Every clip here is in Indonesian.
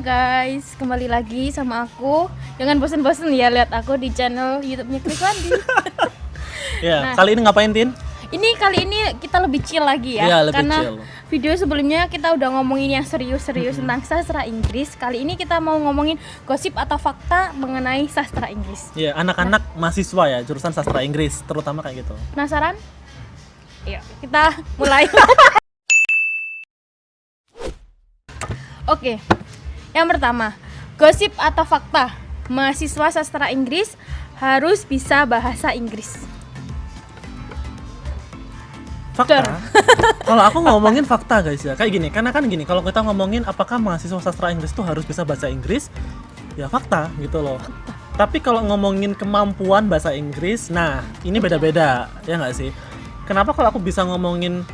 guys, kembali lagi sama aku. Jangan bosan-bosan ya lihat aku di channel YouTube-nya Kriswandi. Ya, kali ini ngapain, Tin? Kali ini kita lebih chill lagi ya, lebih karena chill. video sebelumnya kita udah ngomongin yang serius-serius tentang sastra Inggris. Kali ini kita mau ngomongin gosip atau fakta mengenai sastra Inggris. Ya, anak-anak mahasiswa ya, jurusan sastra Inggris, terutama kayak gitu. Penasaran? Yuk, kita mulai. Oke, yang pertama, gosip atau fakta, mahasiswa sastra Inggris harus bisa bahasa Inggris. Fakta. Kalau aku ngomongin fakta guys ya, kayak gini. Karena kan gini, kalau kita ngomongin apakah mahasiswa sastra Inggris itu harus bisa bahasa Inggris, ya fakta gitu loh. Tapi kalau ngomongin kemampuan bahasa Inggris, nah ini beda-beda, ya nggak sih? Kenapa kalau aku bisa ngomongin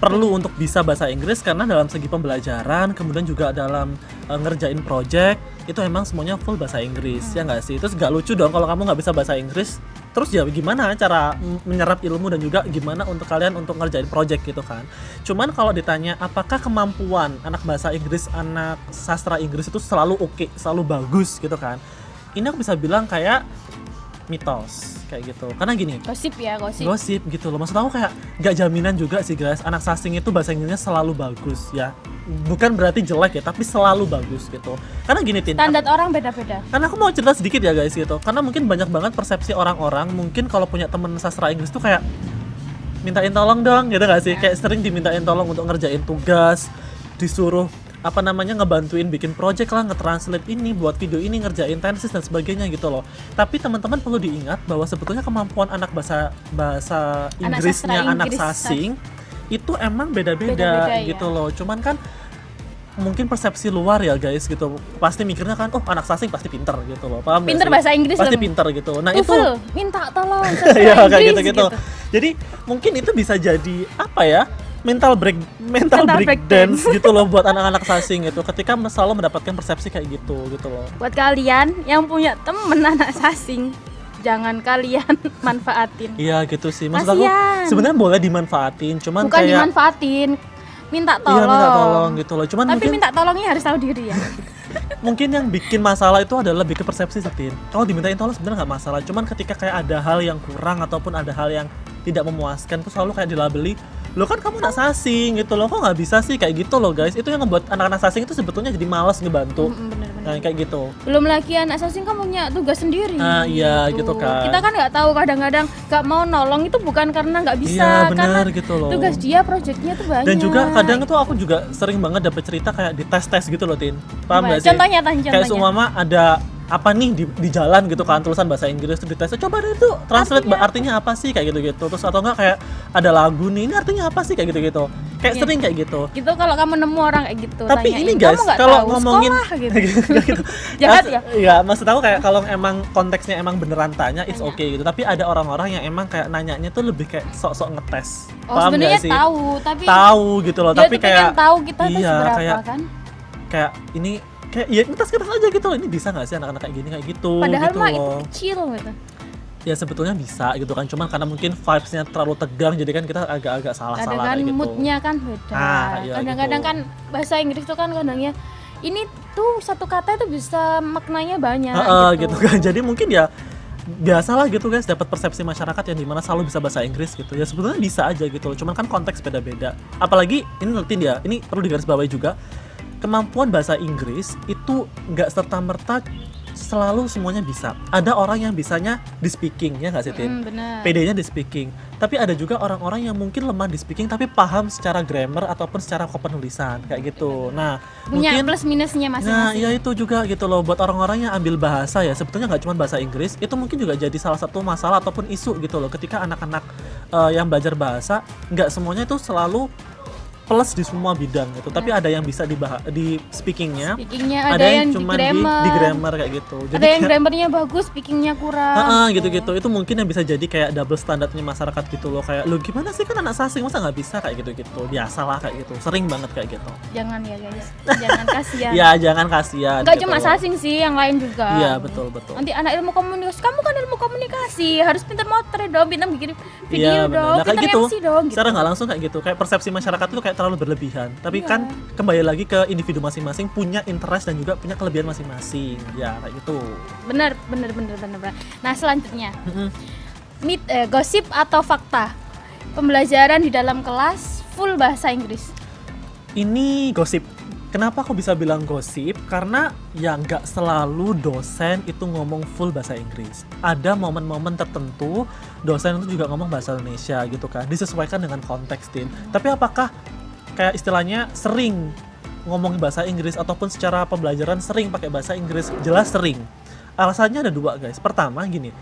perlu untuk bisa bahasa Inggris? Karena dalam segi pembelajaran, kemudian juga dalam ngerjain project, itu emang semuanya full bahasa Inggris, ya nggak sih? Terus nggak lucu dong kalau kamu nggak bisa bahasa Inggris. Terus ya gimana cara menyerap ilmu dan juga gimana untuk kalian untuk ngerjain project gitu kan. Cuman kalau ditanya apakah kemampuan anak bahasa Inggris, anak sastra Inggris itu selalu oke, selalu bagus gitu kan. Ini aku bisa bilang kayak mitos kayak gitu. Karena gini, gosip gitu loh. Maksud aku kayak gak jaminan juga sih guys, anak sasing itu bahasa Inggrisnya selalu bagus ya. Bukan berarti jelek ya, tapi selalu bagus gitu. Karena gini Tin, standar orang beda-beda. Karena aku mau cerita sedikit ya guys gitu. Karena mungkin banyak banget persepsi orang-orang, mungkin kalau punya temen sastra Inggris tuh kayak mintain tolong dong gitu gak sih? Kayak sering dimintain tolong untuk ngerjain tugas, disuruh ngebantuin bikin project lah, nge-translate ini, buat video ini, ngerjain tenses dan sebagainya gitu loh. Tapi teman-teman perlu diingat bahwa sebetulnya kemampuan anak bahasa Inggrisnya anak sasing itu emang beda-beda gitu loh. Cuman kan mungkin persepsi luar ya guys gitu, pasti mikirnya kan, oh anak sasing pasti pinter gitu loh, paham pinter bahasa Inggris pasti pinter gitu. Nah itu minta tolong sastra ya Inggris kayak gitu. Jadi mungkin itu bisa jadi apa ya, mental break dance gitu loh buat anak-anak sasing gitu, ketika selalu mendapatkan persepsi kayak gitu loh. Buat kalian yang punya temen anak sasing, jangan kalian manfaatin. Iya gitu sih, maksud aku sebenarnya boleh dimanfaatin, cuman bukan kayak dimanfaatin, minta tolong. Iya minta tolong gitu loh. Cuman tapi mungkin minta tolongnya harus tahu diri ya. Mungkin yang bikin masalah itu adalah lebih ke persepsi Tin. Kalau dimintain tolong sebenarnya nggak masalah, cuman ketika kayak ada hal yang kurang ataupun ada hal yang tidak memuaskan tuh selalu kayak dilabeli, lo kan kamu anak sasing gitu loh, kok nggak bisa sih, kayak gitu loh guys. Itu yang ngebuat anak-anak sasing itu sebetulnya jadi malas ngebantu. Bener. Nah kayak gitu. Belum lagi anak sasing kan punya tugas sendiri. Iya gitu kan. Kita kan nggak tahu, kadang-kadang nggak mau nolong itu bukan karena nggak bisa, iya, bener, karena gitu loh. tugas dia, proyeknya tuh banyak. Dan juga kadang tuh aku juga sering banget dapet cerita kayak di tes gitu loh Tin. Paham nggak sih? Contohnya. Kayak seumpama ada apa nih di jalan gitu kan, tulisan bahasa Inggris tuh dites, coba deh tuh translate artinya apa sih kayak gitu. Terus atau enggak kayak ada lagu nih, ini artinya apa sih kayak gitu. Kayak sering kayak gitu. Gitu kalau kamu nemu orang kayak gitu. Tapi tanyain, ini guys, kalau ngomongin gitu. Jahat ya? Iya, maksud aku kayak kalau emang konteksnya emang beneran tanya, it's okay gitu. Tapi ada orang-orang yang emang kayak nanyanya tuh lebih kayak sok-sok ngetes. Paham sebenarnya gak sih? tahu gitu loh, tapi kayak tahu kita tuh iya, seberapa kan. Kayak ini kayak ya ngetes aja gitu loh, ini bisa nggak sih anak-anak kayak gini kayak gitu. Padahal gitu mah loh. itu kecil gitu. Ya sebetulnya bisa gitu kan, cuman karena mungkin vibes-nya terlalu tegang jadi kan kita agak-agak salah-salah kayak gitu. Moodnya kan beda. Iya, kadang-kadang gitu. Kan bahasa Inggris tuh kan kadangnya ini tuh satu kata itu bisa maknanya banyak gitu kan. Jadi mungkin ya biasalah gitu guys, dapat persepsi masyarakat yang dimana selalu bisa bahasa Inggris gitu. Ya sebetulnya bisa aja gitu loh, cuman kan konteks beda-beda. Apalagi ini Tin ya, ini perlu digarisbawahi juga, kemampuan bahasa Inggris itu nggak serta-merta selalu semuanya bisa. Ada orang yang bisanya di speaking, ya nggak sih Tin? PD-nya di speaking. Tapi ada juga orang-orang yang mungkin lemah di speaking tapi paham secara grammar ataupun secara penulisan kayak gitu. Nah, punya mungkin plus minusnya masing-masing. Nah, ya itu juga gitu loh, buat orang-orang yang ambil bahasa ya, sebetulnya nggak cuma bahasa Inggris, itu mungkin juga jadi salah satu masalah ataupun isu gitu loh, ketika anak-anak yang belajar bahasa nggak semuanya itu selalu plus di semua bidang gitu, tapi ada yang bisa di speakingnya ada yang cuma di grammar kayak gitu. Jadi ada yang grammarnya bagus, speakingnya kurang. Gitu-gitu. Itu mungkin yang bisa jadi kayak double standarnya masyarakat gitu loh, kayak lu gimana sih kan anak sasing masa nggak bisa kayak gitu-gitu. Biasalah kayak gitu, sering banget kayak gitu. Jangan ya guys, jangan kasihan. Ya jangan kasihan. Nggak gitu cuma sasing sih, yang lain juga. Iya betul. Nanti anak ilmu komunikasi, kamu kan ilmu komunikasi, harus pintar motret dong, pintar bikin video iya, dong, nah, kayak pintar gitu. MC dong. Secara nggak langsung kayak gitu, kayak persepsi masyarakat tuh kayak terlalu berlebihan. Tapi Iya. kan kembali lagi ke individu masing-masing punya interest dan juga punya kelebihan masing-masing. Ya kayak gitu. Bener. Nah selanjutnya, Mm-mm. gosip atau fakta? Pembelajaran di dalam kelas full bahasa Inggris. Ini gosip. Kenapa aku bisa bilang gosip? Karena ya nggak selalu dosen itu ngomong full bahasa Inggris. Ada momen-momen tertentu dosen itu juga ngomong bahasa Indonesia gitu kan. Disesuaikan dengan konteks, Tin. Tapi apakah kayak istilahnya sering ngomong bahasa Inggris ataupun secara pembelajaran sering pakai bahasa Inggris? Jelas sering. Alasannya ada dua, guys. Pertama gini,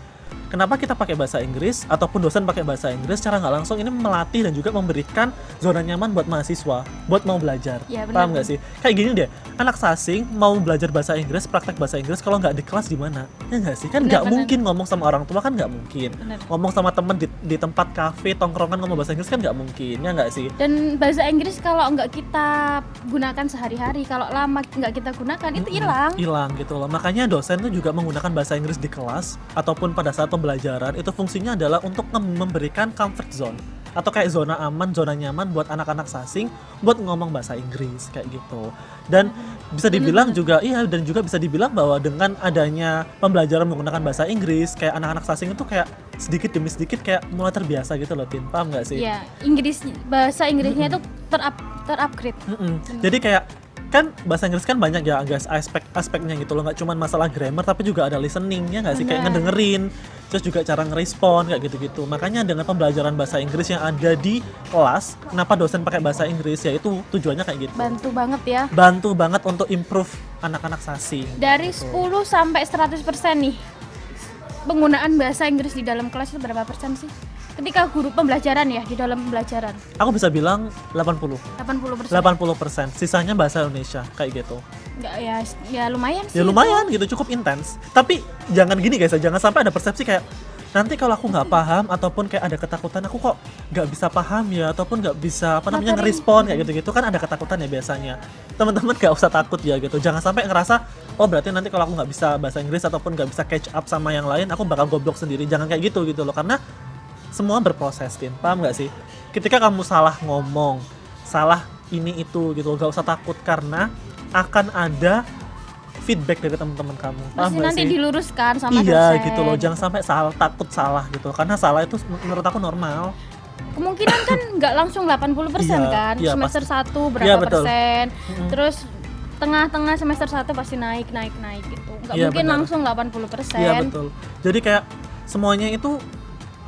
kenapa kita pakai bahasa Inggris ataupun dosen pakai bahasa Inggris secara nggak langsung ini melatih dan juga memberikan zona nyaman buat mahasiswa buat mau belajar. Ya, benar. Paham nggak sih? Kayak gini deh, anak sasing mau belajar bahasa Inggris, praktek bahasa Inggris kalau nggak di kelas gimana? Ya nggak sih? Kan nggak Benar. mungkin ngomong sama orang tua, kan nggak mungkin. Benar. Ngomong sama temen di tempat kafe, tongkrongan ngomong bahasa Inggris kan nggak mungkin, ya nggak sih? Dan bahasa Inggris kalau nggak kita gunakan sehari-hari, kalau lama nggak kita gunakan itu hilang. Hilang gitu loh. Makanya dosen tuh juga menggunakan bahasa Inggris di kelas ataupun pada saat pembelajaran itu fungsinya adalah untuk memberikan comfort zone atau kayak zona aman, zona nyaman buat anak-anak sasing buat ngomong bahasa Inggris kayak gitu. Dan bisa dibilang juga dan juga bisa dibilang bahwa dengan adanya pembelajaran menggunakan bahasa Inggris kayak anak-anak sasing itu kayak sedikit demi sedikit kayak mulai terbiasa gitu loh, Tin. Paham nggak sih? Ya, bahasa Inggrisnya itu terupgrade. Jadi kayak kan bahasa Inggris kan banyak ya guys aspeknya gitu loh, nggak cuma masalah grammar tapi juga ada listeningnya nggak sih, kayak Benar. ngedengerin, terus juga cara ngerespon kayak gitu-gitu. Makanya dengan pembelajaran bahasa Inggris yang ada di kelas, kenapa dosen pakai bahasa Inggris ya itu tujuannya kayak gitu. Bantu banget ya. Bantu banget untuk improve anak-anak sasing. Dari gitu. 10 sampai 100% nih, penggunaan bahasa Inggris di dalam kelas itu berapa persen sih? Ketika guru pembelajaran ya, di dalam pembelajaran. Aku bisa bilang 80. 80%. 80%, sisanya bahasa Indonesia kayak gitu. Nggak, ya lumayan sih. Ya lumayan gitu, cukup intens. Tapi jangan gini guys, jangan sampai ada persepsi kayak nanti kalau aku nggak paham ataupun kayak ada ketakutan aku kok nggak bisa paham ya ataupun nggak bisa ngerespon kayak gitu-gitu, kan ada ketakutan ya biasanya. Teman-teman nggak usah takut ya gitu. Jangan sampai ngerasa oh berarti nanti kalau aku nggak bisa bahasa Inggris ataupun nggak bisa catch up sama yang lain aku bakal goblok sendiri. Jangan kayak gitu loh, karena semua berproses, Tin. Paham nggak sih? Ketika kamu salah ngomong, salah ini itu gitu, nggak usah takut karena akan ada feedback dari teman-teman kamu. Paham Pasti nggak nanti sih? diluruskan sama Iya dosen. gitu loh, jangan sampai takut salah gitu, karena salah itu menurut aku normal. Kemungkinan kan nggak langsung 80% Iya, kan. iya, Semester 1 berapa Iya, betul. persen. Terus tengah-tengah semester 1 pasti naik gitu. Nggak Iya, mungkin benar. langsung 80%. Iya betul. Jadi kayak semuanya itu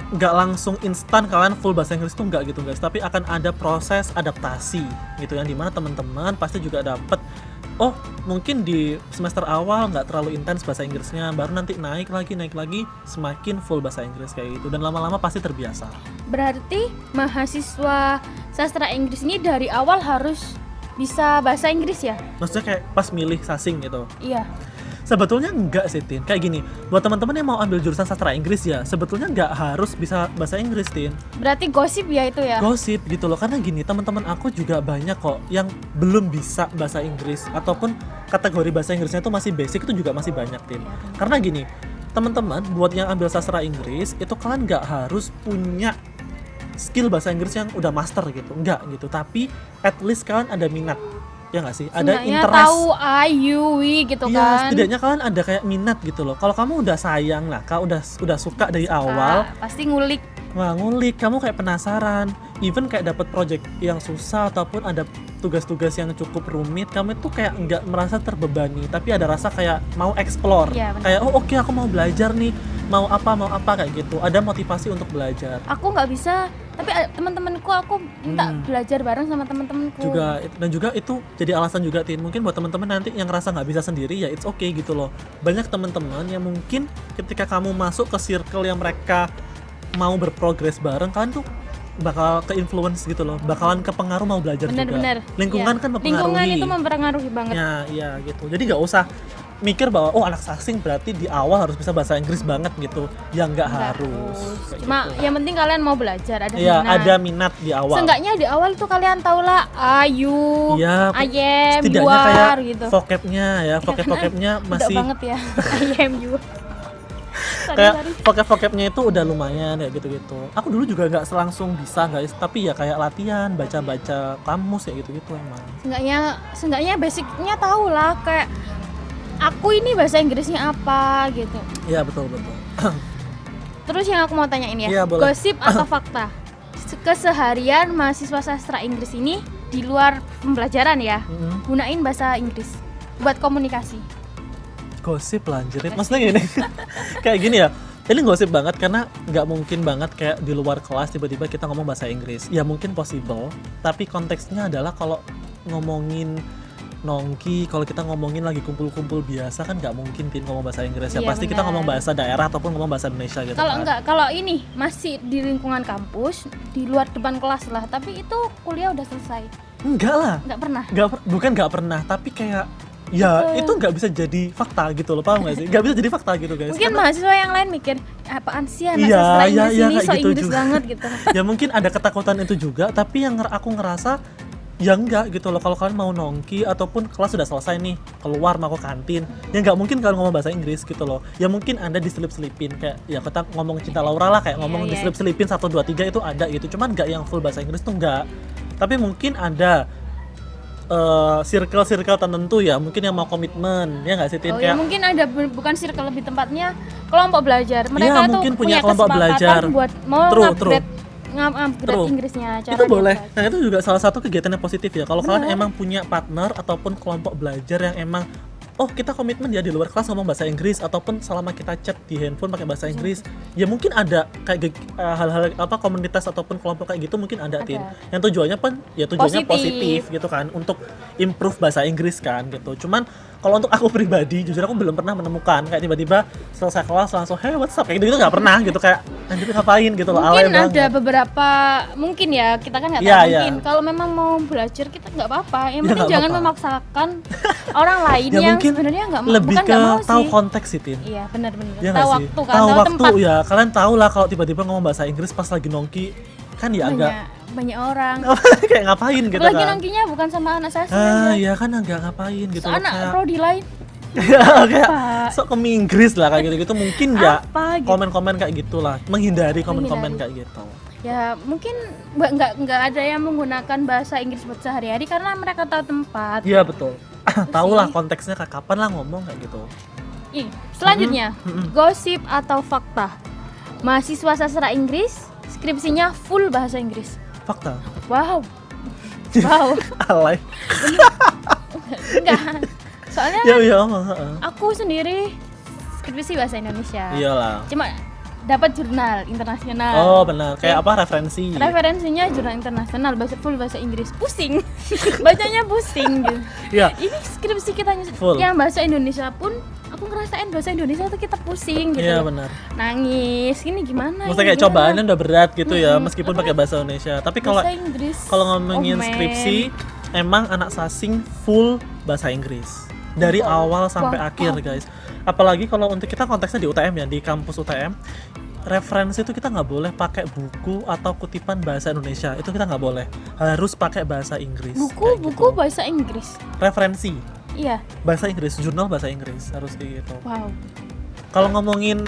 nggak langsung instan kalian full bahasa Inggris tuh nggak gitu guys, tapi akan ada proses adaptasi gitu yang dimana teman-teman pasti juga dapet oh mungkin di semester awal nggak terlalu intens bahasa Inggrisnya, baru nanti naik lagi semakin full bahasa Inggris kayak gitu, dan lama-lama pasti terbiasa. Berarti mahasiswa sastra Inggris ini dari awal harus bisa bahasa Inggris ya? Maksudnya kayak pas milih sasing gitu. Iya. Sebetulnya enggak sih, Tin. Kayak gini, buat teman-teman yang mau ambil jurusan sastra Inggris ya, sebetulnya nggak harus bisa bahasa Inggris, Tin. Berarti gosip ya itu ya? Gosip gitu loh, karena gini, teman-teman aku juga banyak kok yang belum bisa bahasa Inggris ataupun kategori bahasa Inggrisnya itu masih basic, itu juga masih banyak, Tin. Karena gini, teman-teman buat yang ambil sastra Inggris itu kalian nggak harus punya skill bahasa Inggris yang udah master gitu, enggak gitu, tapi at least kalian ada minat, ya nggak sih, ada Seenggaknya interest. tahu I, you, we gitu Iya, kan. setidaknya kalian ada kayak minat gitu loh. Kalau kamu udah sayang lah, kau udah suka dari awal, Pasti ngulik. ngulik, kamu kayak penasaran, even kayak dapat project yang susah ataupun ada tugas-tugas yang cukup rumit, kamu itu kayak nggak merasa terbebani, tapi ada rasa kayak mau explore, Iya, benar. kayak oh oke, aku mau belajar nih, mau apa kayak gitu, ada motivasi untuk belajar. Aku nggak bisa, tapi teman-temanku aku minta belajar bareng sama teman-temanku. juga itu jadi alasan juga, Tin, mungkin buat teman-teman nanti yang ngerasa nggak bisa sendiri ya it's okay gitu loh. Banyak teman-teman yang mungkin ketika kamu masuk ke circle yang mereka mau berprogres bareng, kalian tuh bakal ke influence gitu loh, bakalan kepengaruh mau belajar Bener-bener. juga. Lingkungan Iya. kan mempengaruhi. Lingkungan itu mempengaruhi banget. Ya, iya gitu. Jadi nggak usah mikir bahwa oh anak sasing berarti di awal harus bisa bahasa Inggris banget gitu. Ya nggak harus. Kayak Cuma gitu. yang penting kalian mau belajar, ada Iya, minat. ada minat di awal. Seenggaknya di awal tuh kalian tau lah you, Iya, I am, you setidaknya kayak are gitu. vocabnya ya, vocabnya Udah masih banget ya I am, you. Kayak Sorry. vocab-vocabnya itu udah lumayan ya gitu-gitu. Aku dulu juga nggak selangsung bisa guys, tapi ya kayak latihan, baca-baca kamus ya gitu-gitu emang. Seenggaknya basicnya tahu lah, kayak aku ini bahasa Inggrisnya apa gitu. Iya betul. Terus yang aku mau tanyain ya, Iya, boleh. gosip atau fakta? Keseharian mahasiswa sastra Inggris ini di luar pembelajaran ya, gunain bahasa Inggris buat komunikasi. Gosip lah anjir. Maksudnya gini. Kayak gini ya. Ini gosip banget karena nggak mungkin banget kayak di luar kelas tiba-tiba kita ngomong bahasa Inggris. Ya mungkin possible, tapi konteksnya adalah kalau ngomongin nongki, kalau kita ngomongin lagi kumpul-kumpul biasa kan nggak mungkin Tin ngomong bahasa Inggris ya. Iya, Pasti kita benar. ngomong bahasa daerah ataupun ngomong bahasa Indonesia gitu Kalau kan. enggak, kalau ini masih di lingkungan kampus, di luar depan kelas lah, tapi itu kuliah udah selesai. Enggak lah. Enggak pernah. Bukan nggak pernah, tapi kayak ya itu nggak bisa jadi fakta gitu loh, paham nggak sih? Nggak bisa jadi fakta gitu guys. Mungkin Karena- mahasiswa yang lain mikir, apaan sih anak Iya, sastra iya, Inggris iya, ini kayak so gitu Inggris juga. banget gitu. Ya mungkin ada ketakutan itu juga, tapi yang aku ngerasa ya enggak gitu loh. Kalau kalian mau nongki ataupun kelas sudah selesai nih, keluar mau ke kantin, ya nggak mungkin kalian ngomong bahasa Inggris gitu loh. Ya mungkin Anda diselip-selipin kayak ya kita ngomong cinta Laura lah, kayak ngomong Iya, iya. diselip-selipin 1 2 3 itu ada gitu. Cuman nggak yang full bahasa Inggris tuh enggak. Tapi mungkin ada circle-circle tertentu ya, mungkin yang mau komitmen, ya nggak sih Tin? Oh ya, Kayak mungkin ada bukan circle, lebih tempatnya kelompok belajar. Mereka Iya, tuh mungkin punya punya kelompok kesepakatan belajar. buat mau True, upgrade Inggrisnya. itu caranya boleh. apa. Nah itu juga salah satu kegiatan yang positif ya. Kalau kalian Bener. emang punya partner ataupun kelompok belajar yang emang oh kita komitmen ya di luar kelas ngomong bahasa Inggris ataupun selama kita chat di handphone pakai bahasa Inggris, ya mungkin ada kayak hal-hal apa komunitas ataupun kelompok kayak gitu mungkin ada. Tin. Yang tujuannya pun ya tujuannya positif gitu kan untuk improve bahasa Inggris kan gitu. Cuman kalau untuk aku pribadi jujur aku belum pernah menemukan kayak tiba-tiba selesai kelas langsung hey what's up kayak gitu nggak pernah gitu, kayak anjir ngapain gitu loh. alay Mungkin ada banget. beberapa, mungkin ya kita kan nggak tahu. Iya, iya. Mungkin kalau memang mau belajar kita nggak apa-apa. Yang Ya, penting nggak jangan apa-apa. memaksakan orang lain Ya yang mungkin sebenarnya nggak mau, lebih bukan ke nggak mau tahu sih. konteks sih Tin. Iya benar-benar. Ya Tahu nggak sih? waktu kan, Tahu tahu waktu tempat. ya. Kalian tahu lah kalau tiba-tiba ngomong bahasa Inggris pas lagi nongki kan ya agak Banyak orang. kayak ngapain gitu Apalagi kan. nongkinya bukan sama anak saya Ya kan agak ngapain gitu loh, anak kayak prodi lain. kayak Apa? sok ke Inggris lah kayak gitu-gitu mungkin ya Apa gitu? komen-komen kayak gitulah, menghindari komen-komen Menghindari. kayak gitu. Ya mungkin nggak ada yang menggunakan bahasa Inggris buat sehari-hari karena mereka tahu tempat. Iya betul. Tahu lah sih. konteksnya kayak kapan lah ngomong kayak gitu. Ih, selanjutnya, gosip atau fakta? Mahasiswa sastra Inggris, skripsinya full bahasa Inggris. Fakta. Wow. Wow. Alay. Enggak. Soalnya Ya iya emang, heeh. aku sendiri skripsi bahasa Indonesia. Iyalah. Cuma dapat jurnal internasional. Oh benar, kayak apa referensi? Referensinya jurnal internasional, full bahasa Inggris. Pusing. Bacanya pusing gitu. Iya. Ini skripsi kita Full. yang bahasa Indonesia pun aku ngerasain bahasa Indonesia tuh kita pusing gitu. Iya loh. benar. Nangis, ini gimana? Maksudnya kayak ini gimana? cobaannya udah berat gitu ya, meskipun pakai bahasa Indonesia. Tapi kalau bahasa Inggris. ngomongin Oh, man. skripsi, emang anak sasing full bahasa Inggris dari awal sampai Wow. akhir guys. Apalagi kalau untuk kita konteksnya di UTM ya, di kampus UTM, referensi itu kita nggak boleh pakai buku atau kutipan bahasa Indonesia, itu kita nggak boleh, harus pakai bahasa Inggris. Kayak buku gitu. bahasa Inggris. Referensi Iya. bahasa Inggris, jurnal bahasa Inggris harus kayak gitu. Wow. Kalau ngomongin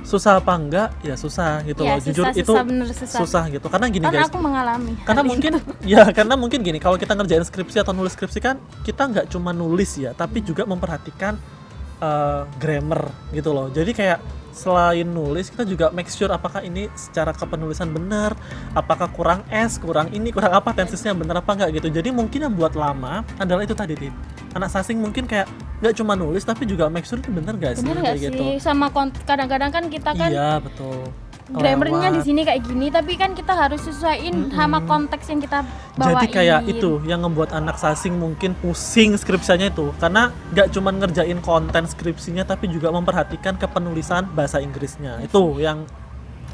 susah apa enggak ya susah gitu Iya, loh, jujur susah, itu bener susah. susah gitu karena gini Karena guys, aku mengalami. karena hal mungkin itu. ya karena mungkin gini, kalau kita ngerjain skripsi atau nulis skripsi kan kita nggak cuma nulis ya, tapi juga memperhatikan grammar gitu loh. Jadi kayak selain nulis kita juga make sure apakah ini secara kepenulisan benar, apakah kurang s, kurang ini, kurang apa, tensesnya benar apa enggak gitu. Jadi mungkin yang buat lama adalah itu tadi Dit. Anak sasing mungkin kayak nggak cuma nulis tapi juga make sure itu benar gak sih, Bener nggak kayak sih? gitu. Sama kadang-kadang kan kita kan Iya betul. grammarnya di Lewat. sini kayak gini, tapi kan kita harus sesuaiin sama konteks yang kita bawain. Jadi kayak itu yang membuat anak sasing mungkin pusing skripsianya itu, karena nggak cuma ngerjain konten skripsinya tapi juga memperhatikan kepenulisan bahasa Inggrisnya. Itu yang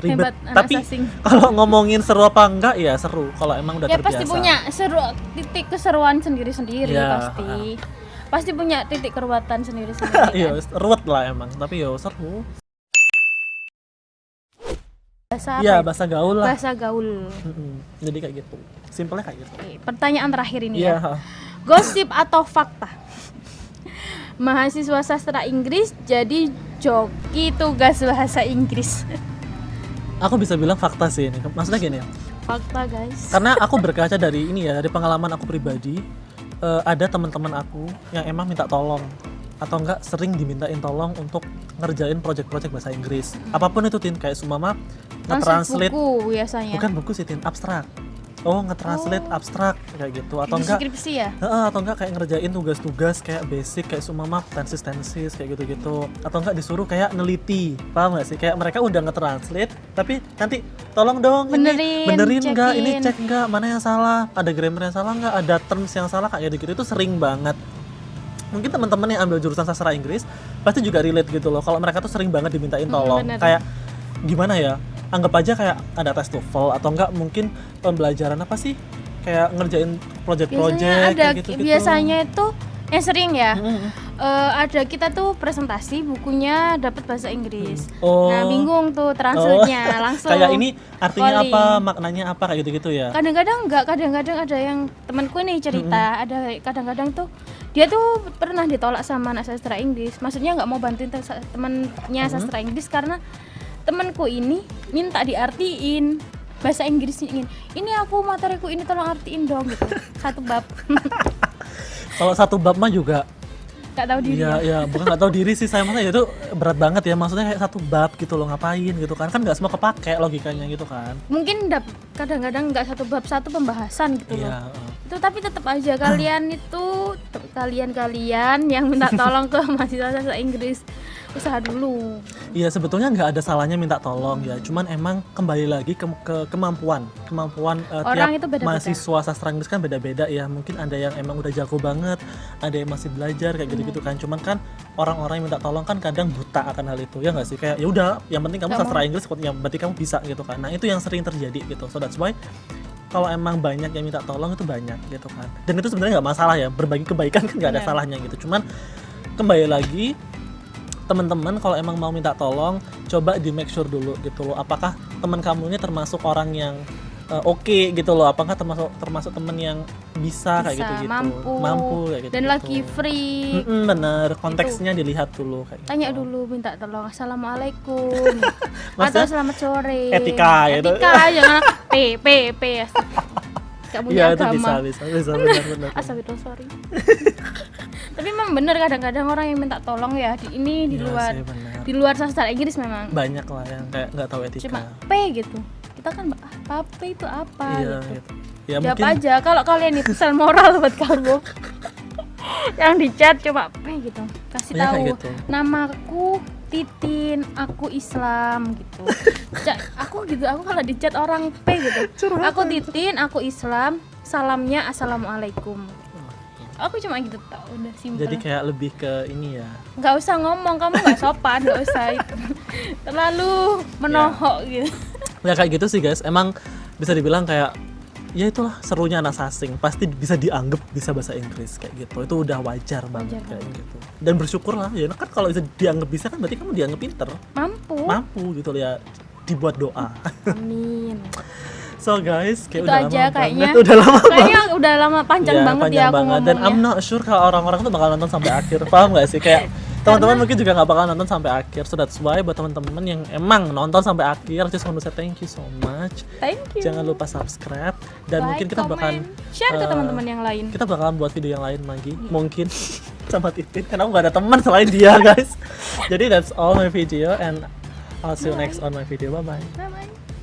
ribet. Hebat anak Tapi sasing. kalau ngomongin seru apa enggak ya seru kalau emang udah Ya terbiasa. pasti punya titik keseruan sendiri-sendiri Ya, pasti. Pasti punya titik keruwetan sendiri-sendiri. Iya, kan? ruwet lah emang, tapi ya seru. Bahasa Iya, apa? bahasa gaul lah. Bahasa gaul. Jadi kayak gitu. Simpelnya kayak gitu. Oke, pertanyaan terakhir ini Iya. ya. Gosip atau fakta? mahasiswa sastra Inggris jadi joki tugas bahasa Inggris. Aku bisa bilang fakta sih ini. Maksudnya gini ya. Fakta guys. Karena aku berkaca dari ini ya, dari pengalaman aku pribadi, ada teman-teman aku yang emang minta tolong atau enggak sering dimintain tolong untuk ngerjain project-project bahasa Inggris. Apapun itu Tin, kayak sumama nge-translate buku biasanya. bukan buku sih Tin, abstrak. Nge-translate abstrak kayak gitu atau enggak Skripsi ya? atau enggak kayak ngerjain tugas-tugas kayak basic kayak sumama tenses kayak gitu-gitu atau enggak disuruh kayak neliti, paham nggak sih, kayak mereka udah nge-translate tapi nanti tolong dong benerin enggak, ini cek enggak mana yang salah, ada grammar yang salah enggak, ada terms yang salah kayak gitu-gitu. Itu sering banget. Mungkin teman-teman yang ambil jurusan sastra Inggris pasti juga relate gitu loh, kalau mereka tuh sering banget dimintain tolong. Kayak gimana ya, anggap aja kayak ada tes TOEFL atau enggak mungkin pembelajaran apa sih, kayak ngerjain project-project kayak gitu-gitu. Biasanya itu yang sering ya, ada kita tuh presentasi bukunya dapat bahasa Inggris. Nah bingung tuh translate-nya langsung. Kayak ini artinya calling. apa, maknanya apa kayak gitu-gitu ya. Kadang-kadang enggak, kadang-kadang ada yang temanku nih cerita, ada kadang-kadang tuh dia tuh pernah ditolak sama anak sastra Inggris. Maksudnya nggak mau bantuin temennya sastra Inggris karena temanku ini minta diartiin bahasa Inggrisnya, ini aku materiku ini tolong artiin dong gitu. Satu bab. Kalau satu bab mah juga Gak tahu diri. Ya bukan nggak tahu diri sih, saya maksudnya itu berat banget ya, maksudnya kayak satu bab gitu loh, ngapain gitu kan nggak semua kepake logikanya gitu kan. Mungkin kadang-kadang nggak satu bab, satu pembahasan gitu loh. Itu tapi tetap aja kalian yang minta tolong ke mahasiswa bahasa Inggris, usaha dulu. Iya, sebetulnya nggak ada salahnya minta tolong ya, cuman emang kembali lagi ke kemampuan Orang tiap itu beda-beda. mahasiswa sastra Inggris kan beda-beda ya. Mungkin ada yang emang udah jago banget, ada yang masih belajar kayak gitu-gitu kan. Cuman kan orang-orang yang minta tolong kan kadang buta akan hal itu, ya nggak sih, kayak ya udah yang penting kamu sastra Inggris yang berarti kamu bisa gitu kan. Nah itu yang sering terjadi gitu. So that's why kalau emang banyak yang minta tolong itu banyak gitu kan, dan itu sebenarnya nggak masalah ya, berbagi kebaikan kan nggak ada salahnya gitu. Cuman kembali lagi, teman-teman kalau emang mau minta tolong, coba di make sure dulu gitu loh, apakah teman kamu ini termasuk orang yang oke gitu loh, apakah termasuk teman yang bisa kayak gitu, mampu kayak gitu, dan lagi free. Bener, konteksnya dilihat dulu kayak gitu. Tanya dulu, minta tolong, assalamualaikum atau selamat sore, etika jangan p gak punya agama. Bisa benar. Astagfirullah, sorry. Tapi memang bener kadang-kadang orang yang minta tolong ya di luar sastra Inggris memang banyak lah yang kayak nggak tahu etika, cuma P gitu. Kita kan P itu apa gitu. Ya, jawab mungkin aja kalau kalian itu pesan moral buat kamu. Yang di chat coba P gitu, kasih tahu gitu. Namaku Titin, aku Islam gitu. Aku kalau di chat orang P gitu, aku Titin, aku Islam, salamnya assalamualaikum. Aku cuma gitu tau, udah simpel. Jadi kayak lebih ke ini ya, nggak usah ngomong, kamu nggak sopan, nggak usah itu. Terlalu menohok gitu. Ya kayak gitu sih guys, emang bisa dibilang kayak ya itulah serunya anak sasing, pasti bisa dianggap bisa bahasa Inggris kayak gitu. Itu udah wajar banget kayak gitu. Dan bersyukur lah ya, kan kalau bisa dianggap bisa kan berarti kamu dianggap pinter, mampu gitu ya, dibuat doa. Amin. So guys, kayak itu udah aja lama kayaknya. Kayaknya Udah lama panjang banget ya aku ngomongnya. Dan I'm not sure kalau orang-orang tuh bakal nonton sampai akhir, paham nggak sih? Kayak teman-teman mungkin juga nggak bakal nonton sampai akhir. So that's why buat teman-teman yang emang nonton sampai akhir, just want to say thank you so much. Thank you. Jangan lupa subscribe dan mungkin kita bakalan share ke teman-teman yang lain. Kita bakalan buat video yang lain lagi, mungkin sama Titin, karena aku nggak ada teman selain dia guys. Jadi that's all my video and I'll see you next on my video. Bye bye.